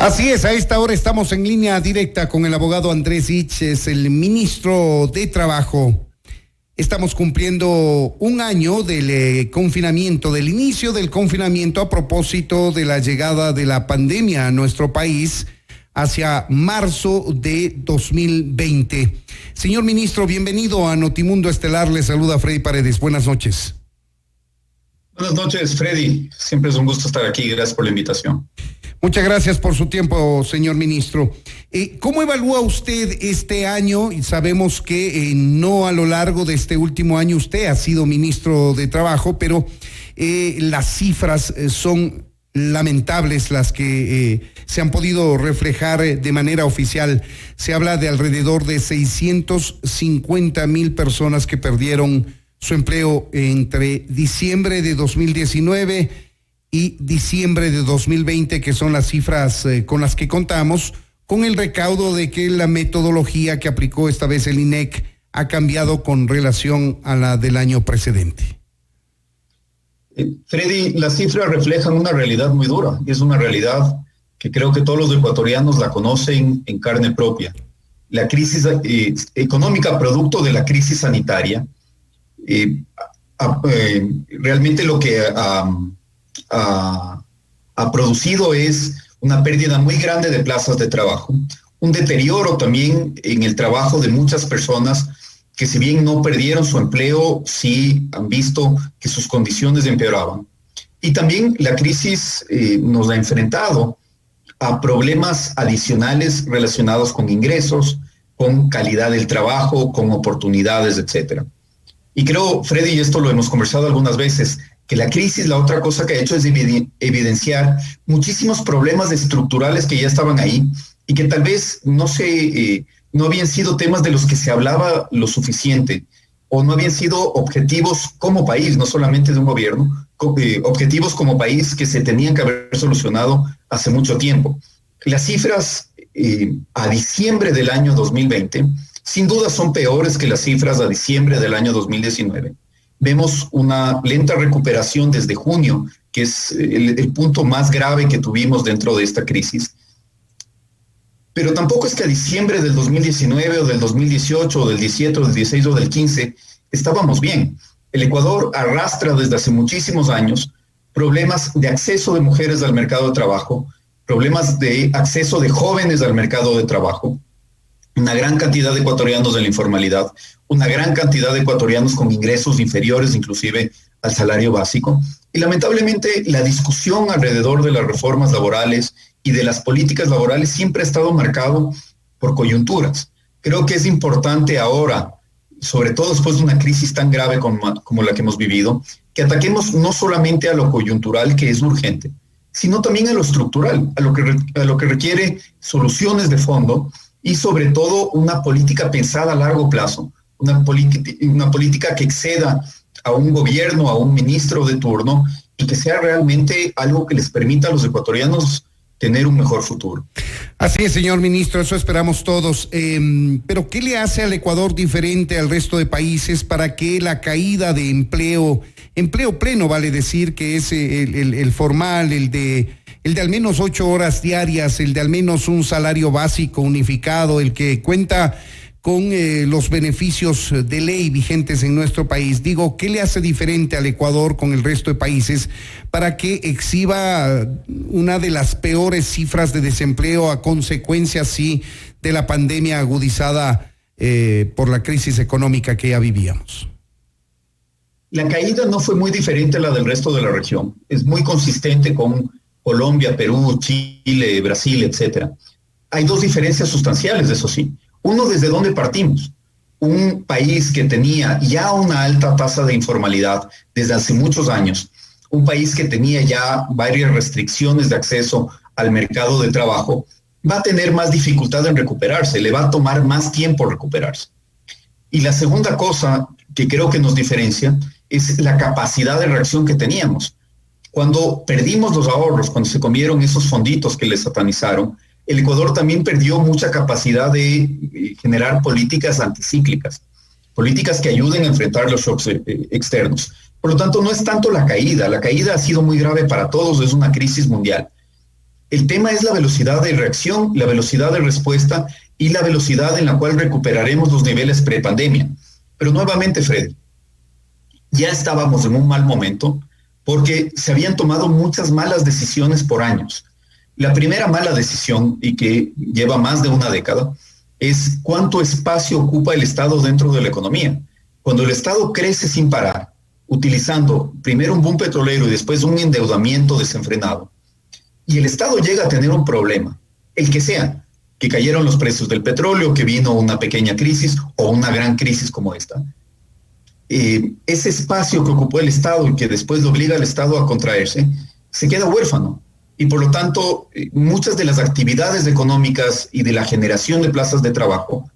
Así es, a esta hora estamos en línea directa con el abogado Andrés Siches, el ministro de Trabajo. Estamos cumpliendo un año del confinamiento, del inicio del confinamiento a propósito de la llegada de la pandemia a nuestro país hacia marzo de 2020. Señor ministro, bienvenido a Notimundo Estelar, le saluda Freddy Paredes, buenas noches. Buenas noches, Freddy, siempre es un gusto estar aquí, gracias por la invitación. Muchas gracias por su tiempo, señor ministro. ¿Cómo evalúa usted este año? Y sabemos que no a lo largo de este último año usted ha sido ministro de Trabajo, pero las cifras son lamentables las que se han podido reflejar de manera oficial. Se habla de alrededor de 650,000 personas que perdieron su empleo entre diciembre de 2019 y diciembre de 2020, que son las cifras con las que contamos, con el recaudo de que la metodología que aplicó esta vez el INEC ha cambiado con relación a la del año precedente. Freddy, las cifras reflejan una realidad muy dura, y es una realidad que creo que todos los ecuatorianos la conocen en carne propia. La crisis económica producto de la crisis sanitaria, realmente lo que ha producido es una pérdida muy grande de plazas de trabajo, un deterioro también en el trabajo de muchas personas que, si bien no perdieron su empleo, sí han visto que sus condiciones empeoraban. Y también la crisis nos ha enfrentado a problemas adicionales relacionados con ingresos, con calidad del trabajo, con oportunidades, etcétera. Y creo, Freddy, y esto lo hemos conversado algunas veces, que la crisis, la otra cosa que ha hecho es evidenciar muchísimos problemas estructurales que ya estaban ahí y que tal vez no habían sido temas de los que se hablaba lo suficiente, o no habían sido objetivos como país, no solamente de un gobierno, objetivos como país que se tenían que haber solucionado hace mucho tiempo. Las cifras a diciembre del año 2020 sin duda son peores que las cifras a diciembre del año 2019. Vemos una lenta recuperación desde junio, que es el punto más grave que tuvimos dentro de esta crisis. Pero tampoco es que a diciembre del 2019 o del 2018 o del 17 o del 16 o del 15 estábamos bien. El Ecuador arrastra desde hace muchísimos años problemas de acceso de mujeres al mercado de trabajo, problemas de acceso de jóvenes al mercado de trabajo, una gran cantidad de ecuatorianos de la informalidad, una gran cantidad de ecuatorianos con ingresos inferiores inclusive al salario básico. Y lamentablemente la discusión alrededor de las reformas laborales y de las políticas laborales siempre ha estado marcado por coyunturas. Creo que es importante ahora, sobre todo después de una crisis tan grave como la que hemos vivido, que ataquemos no solamente a lo coyuntural, que es urgente, sino también a lo estructural, a lo que requiere soluciones de fondo y sobre todo una política pensada a largo plazo, una política que exceda a un gobierno, a un ministro de turno, y que sea realmente algo que les permita a los ecuatorianos tener un mejor futuro. Así es, señor ministro, eso esperamos todos. Pero ¿qué le hace al Ecuador diferente al resto de países para que la caída de empleo pleno, vale decir, que es el formal, el de al menos 8 horas diarias, el de al menos un salario básico unificado, el que cuenta con los beneficios de ley vigentes en nuestro país? Digo, ¿qué le hace diferente al Ecuador con el resto de países para que exhiba una de las peores cifras de desempleo a consecuencia, sí, de la pandemia agudizada por la crisis económica que ya vivíamos? La caída no fue muy diferente a la del resto de la región. Es muy consistente con Colombia, Perú, Chile, Brasil, etcétera. Hay dos diferencias sustanciales, eso sí. Uno, ¿desde dónde partimos? Un país que tenía ya una alta tasa de informalidad desde hace muchos años, un país que tenía ya varias restricciones de acceso al mercado de trabajo, va a tener más dificultad en recuperarse, le va a tomar más tiempo recuperarse. Y la segunda cosa que creo que nos diferencia es la capacidad de reacción que teníamos. Cuando perdimos los ahorros, cuando se comieron esos fonditos que les satanizaron, el Ecuador también perdió mucha capacidad de generar políticas anticíclicas, políticas que ayuden a enfrentar los shocks externos. Por lo tanto, no es tanto la caída ha sido muy grave para todos, es una crisis mundial. El tema es la velocidad de reacción, la velocidad de respuesta y la velocidad en la cual recuperaremos los niveles prepandemia. Pero nuevamente, Freddy, ya estábamos en un mal momento porque se habían tomado muchas malas decisiones por años. La primera mala decisión, y que lleva más de una década, es cuánto espacio ocupa el Estado dentro de la economía. Cuando el Estado crece sin parar, utilizando primero un boom petrolero y después un endeudamiento desenfrenado, y el Estado llega a tener un problema, el que sea, que cayeron los precios del petróleo, que vino una pequeña crisis o una gran crisis como esta, ese espacio que ocupó el Estado y que después lo obliga al Estado a contraerse, se queda huérfano. Y por lo tanto, muchas de las actividades económicas y de la generación de plazas de trabajo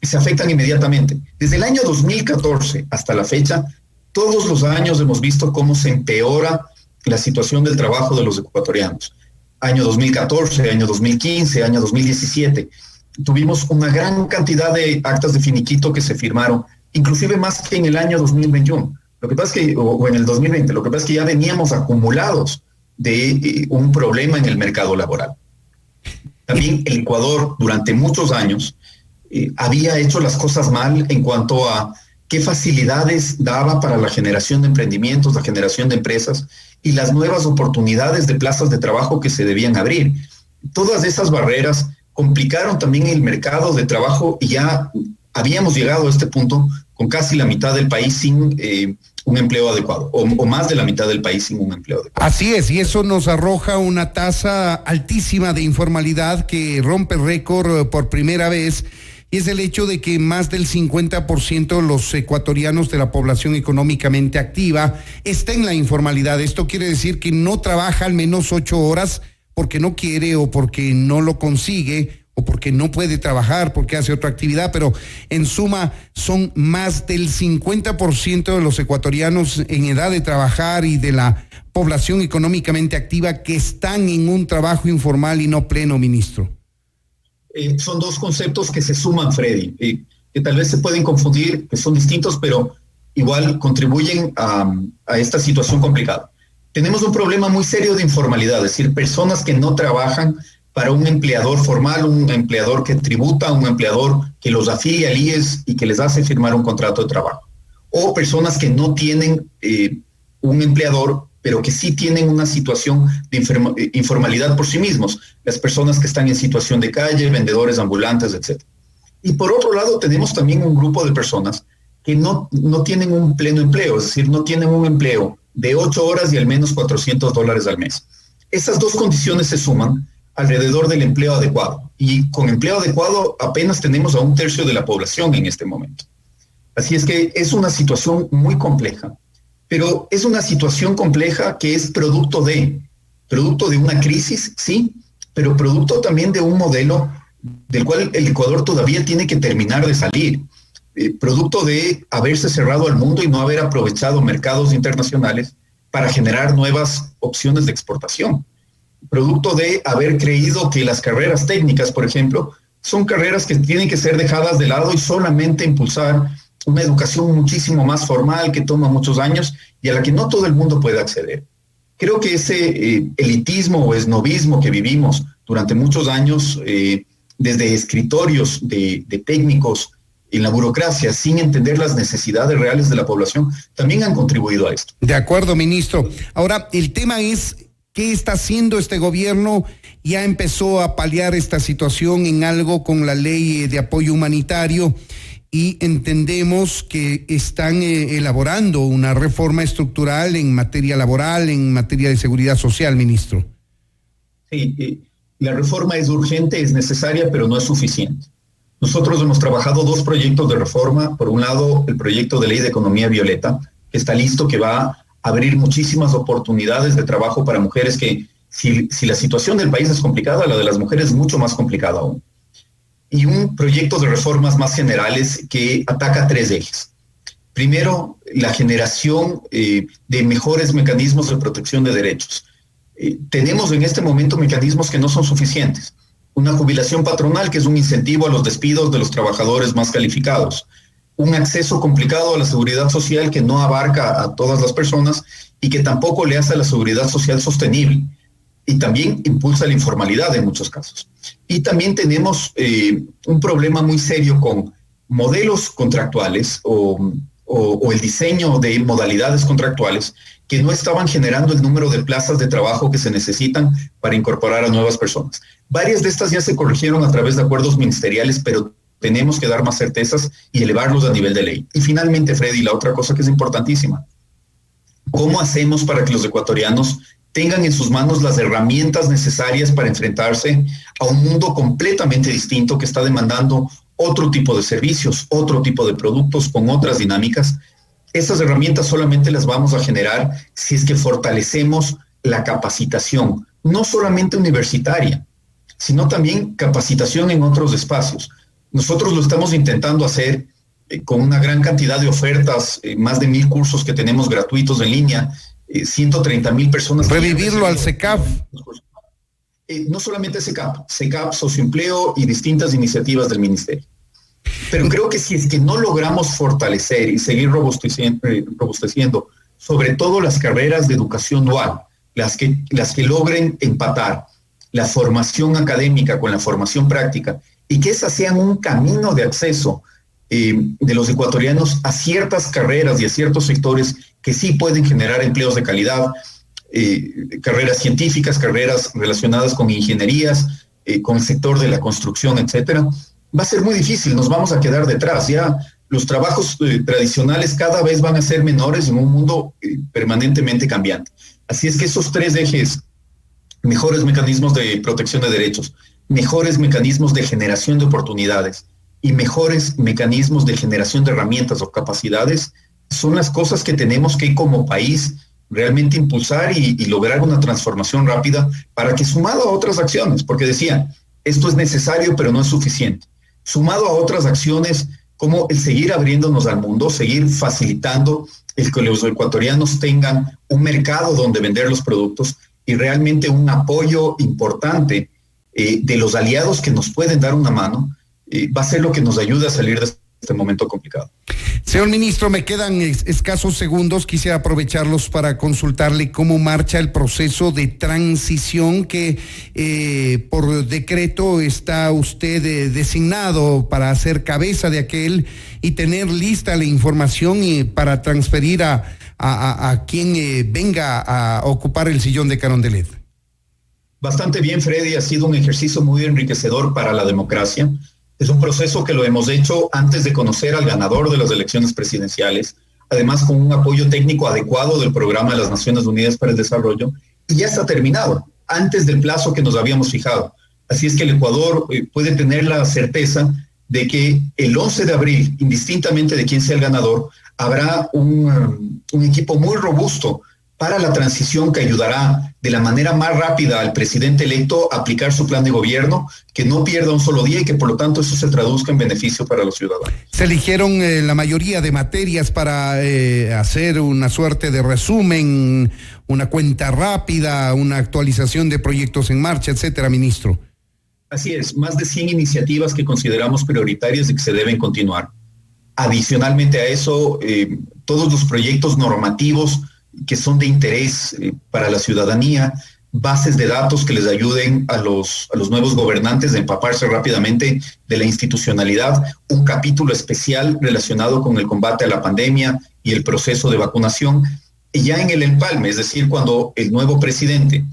se afectan inmediatamente. Desde el año 2014 hasta la fecha, todos los años hemos visto cómo se empeora la situación del trabajo de los ecuatorianos. Año 2014, año 2015, año 2017. Tuvimos una gran cantidad de actas de finiquito que se firmaron, inclusive más que en el año 2021. Lo que pasa es que, o en el 2020, lo que pasa es que ya veníamos acumulados de un problema en el mercado laboral. También el Ecuador durante muchos años había hecho las cosas mal en cuanto a qué facilidades daba para la generación de emprendimientos, la generación de empresas y las nuevas oportunidades de plazas de trabajo que se debían abrir. Todas esas barreras complicaron también el mercado de trabajo y ya habíamos llegado a este punto con casi la mitad del país sin un empleo adecuado, o más de la mitad del país sin un empleo adecuado. Así es, y eso nos arroja una tasa altísima de informalidad que rompe récord por primera vez, y es el hecho de que más del 50% de los ecuatorianos de la población económicamente activa está en la informalidad. Esto quiere decir que no trabaja al menos 8 horas porque no quiere o porque no lo consigue, o porque no puede trabajar, porque hace otra actividad, pero en suma son más del 50% de los ecuatorianos en edad de trabajar y de la población económicamente activa que están en un trabajo informal y no pleno, ministro. Son dos conceptos que se suman, Freddy, que tal vez se pueden confundir, que son distintos, pero igual contribuyen a esta situación complicada. Tenemos un problema muy serio de informalidad, es decir, personas que no trabajan para un empleador formal, un empleador que tributa, un empleador que los afilia al IES y que les hace firmar un contrato de trabajo. O personas que no tienen un empleador, pero que sí tienen una situación de informalidad por sí mismos. Las personas que están en situación de calle, vendedores ambulantes, etc. Y por otro lado, tenemos también un grupo de personas que no tienen un pleno empleo, es decir, no tienen un empleo de 8 horas y al menos $400 al mes. Esas dos condiciones se suman alrededor del empleo adecuado. Y con empleo adecuado apenas tenemos a 1/3 de la población en este momento. Así es que es una situación muy compleja, pero es una situación compleja que es producto de una crisis, sí, pero producto también de un modelo del cual el Ecuador todavía tiene que terminar de salir. Producto de haberse cerrado al mundo y no haber aprovechado mercados internacionales para generar nuevas opciones de exportación. Producto de haber creído que las carreras técnicas, por ejemplo, son carreras que tienen que ser dejadas de lado y solamente impulsar una educación muchísimo más formal que toma muchos años y a la que no todo el mundo puede acceder. Creo que ese elitismo o esnovismo que vivimos durante muchos años, desde escritorios de técnicos en la burocracia, sin entender las necesidades reales de la población, también han contribuido a esto. De acuerdo, ministro. Ahora, el tema es: ¿qué está haciendo este gobierno? Ya empezó a paliar esta situación en algo con la ley de apoyo humanitario y entendemos que están elaborando una reforma estructural en materia laboral, en materia de seguridad social, ministro. Sí, la reforma es urgente, es necesaria, pero no es suficiente. Nosotros hemos trabajado 2 proyectos de reforma. Por un lado, el proyecto de ley de economía violeta, que está listo, que va a abrir muchísimas oportunidades de trabajo para mujeres que, si la situación del país es complicada, la de las mujeres es mucho más complicada aún. Y un proyecto de reformas más generales que ataca 3 ejes. Primero, la generación de mejores mecanismos de protección de derechos. Tenemos en este momento mecanismos que no son suficientes. Una jubilación patronal, que es un incentivo a los despidos de los trabajadores más calificados. Un acceso complicado a la seguridad social que no abarca a todas las personas y que tampoco le hace a la seguridad social sostenible. y también impulsa la informalidad en muchos casos. Y también tenemos un problema muy serio con modelos contractuales o el diseño de modalidades contractuales que no estaban generando el número de plazas de trabajo que se necesitan para incorporar a nuevas personas. Varias de estas ya se corrigieron a través de acuerdos ministeriales, pero tenemos que dar más certezas y elevarlos a nivel de ley. Y finalmente, Freddy, la otra cosa que es importantísima, ¿cómo hacemos para que los ecuatorianos tengan en sus manos las herramientas necesarias para enfrentarse a un mundo completamente distinto que está demandando otro tipo de servicios, otro tipo de productos con otras dinámicas? Esas herramientas solamente las vamos a generar si es que fortalecemos la capacitación, no solamente universitaria, sino también capacitación en otros espacios. Nosotros lo estamos intentando hacer con una gran cantidad de ofertas, más de 1,000 cursos que tenemos gratuitos en línea, 130,000 personas. Revivirlo al SECAP. No solamente SECAP, Socioempleo y distintas iniciativas del Ministerio. Pero creo que si es que no logramos fortalecer y seguir robusteciendo, sobre todo las carreras de educación dual, las que logren empatar la formación académica con la formación práctica, y que esas sean un camino de acceso de los ecuatorianos a ciertas carreras y a ciertos sectores que sí pueden generar empleos de calidad, carreras científicas, carreras relacionadas con ingenierías, con el sector de la construcción, etcétera, va a ser muy difícil, nos vamos a quedar detrás. Ya los trabajos tradicionales cada vez van a ser menores en un mundo permanentemente cambiante. Así es que esos 3 ejes, mejores mecanismos de protección de derechos, mejores mecanismos de generación de oportunidades y mejores mecanismos de generación de herramientas o capacidades, son las cosas que tenemos que como país realmente impulsar y lograr una transformación rápida para que, sumado a otras acciones, porque decía, esto es necesario pero no es suficiente, sumado a otras acciones como el seguir abriéndonos al mundo, seguir facilitando el que los ecuatorianos tengan un mercado donde vender los productos y realmente un apoyo importante de los aliados que nos pueden dar una mano, va a ser lo que nos ayude a salir de este momento complicado. Señor ministro, me quedan escasos segundos, quisiera aprovecharlos para consultarle cómo marcha el proceso de transición que por decreto está usted designado para hacer cabeza de aquel y tener lista la información para transferir a quien venga a ocupar el sillón de Carondelet. Bastante bien, Freddy, ha sido un ejercicio muy enriquecedor para la democracia. Es un proceso que lo hemos hecho antes de conocer al ganador de las elecciones presidenciales, además con un apoyo técnico adecuado del Programa de las Naciones Unidas para el Desarrollo, y ya está terminado, antes del plazo que nos habíamos fijado. Así es que el Ecuador puede tener la certeza de que el 11 de abril, indistintamente de quién sea el ganador, habrá un equipo muy robusto para la transición que ayudará de la manera más rápida al presidente electo a aplicar su plan de gobierno, que no pierda un solo día y que por lo tanto eso se traduzca en beneficio para los ciudadanos. Se eligieron la mayoría de materias para hacer una suerte de resumen, una cuenta rápida, una actualización de proyectos en marcha, etcétera, ministro. Así es, más de 100 iniciativas que consideramos prioritarias y que se deben continuar. Adicionalmente a eso, todos los proyectos normativos que son de interés para la ciudadanía, bases de datos que les ayuden a los nuevos gobernantes a empaparse rápidamente de la institucionalidad, un capítulo especial relacionado con el combate a la pandemia y el proceso de vacunación, y ya en el empalme, es decir, cuando el nuevo presidente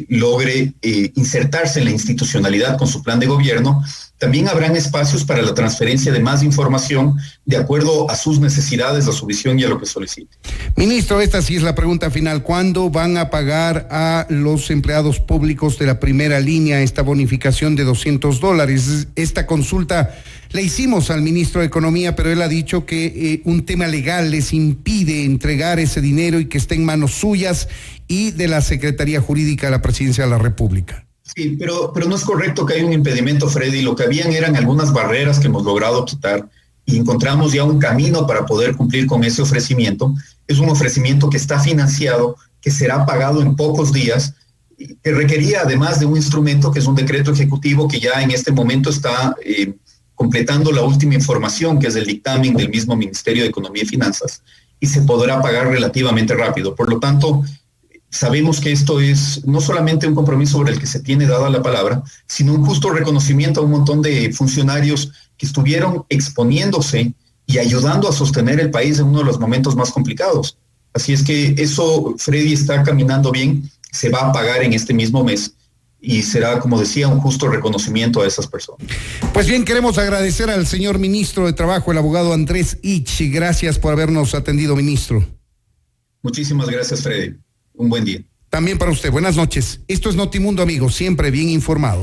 logre insertarse en la institucionalidad con su plan de gobierno, también habrán espacios para la transferencia de más información de acuerdo a sus necesidades, a su visión y a lo que solicite. Ministro, esta sí es la pregunta final. ¿Cuándo van a pagar a los empleados públicos de la primera línea esta bonificación de $200? Esta consulta la hicimos al ministro de Economía, pero él ha dicho que un tema legal les impide entregar ese dinero y que esté en manos suyas y de la Secretaría Jurídica de la Presidencia de la República. Sí, pero no es correcto que haya un impedimento, Freddy. Lo que habían eran algunas barreras que hemos logrado quitar y encontramos ya un camino para poder cumplir con ese ofrecimiento. Es un ofrecimiento que está financiado, que será pagado en pocos días, que requería además de un instrumento que es un decreto ejecutivo que ya en este momento está completando la última información, que es el dictamen del mismo Ministerio de Economía y Finanzas, y se podrá pagar relativamente rápido. Por lo tanto, sabemos que esto es no solamente un compromiso sobre el que se tiene dada la palabra, sino un justo reconocimiento a un montón de funcionarios que estuvieron exponiéndose y ayudando a sostener el país en uno de los momentos más complicados. Así es que eso, Freddy, está caminando bien, se va a pagar en este mismo mes y será, como decía, un justo reconocimiento a esas personas. Pues bien, queremos agradecer al señor ministro de Trabajo, el abogado Andrés Ich. Gracias por habernos atendido, ministro. Muchísimas gracias, Freddy. Un buen día. También para usted. Buenas noches. Esto es Notimundo, amigos, siempre bien informados.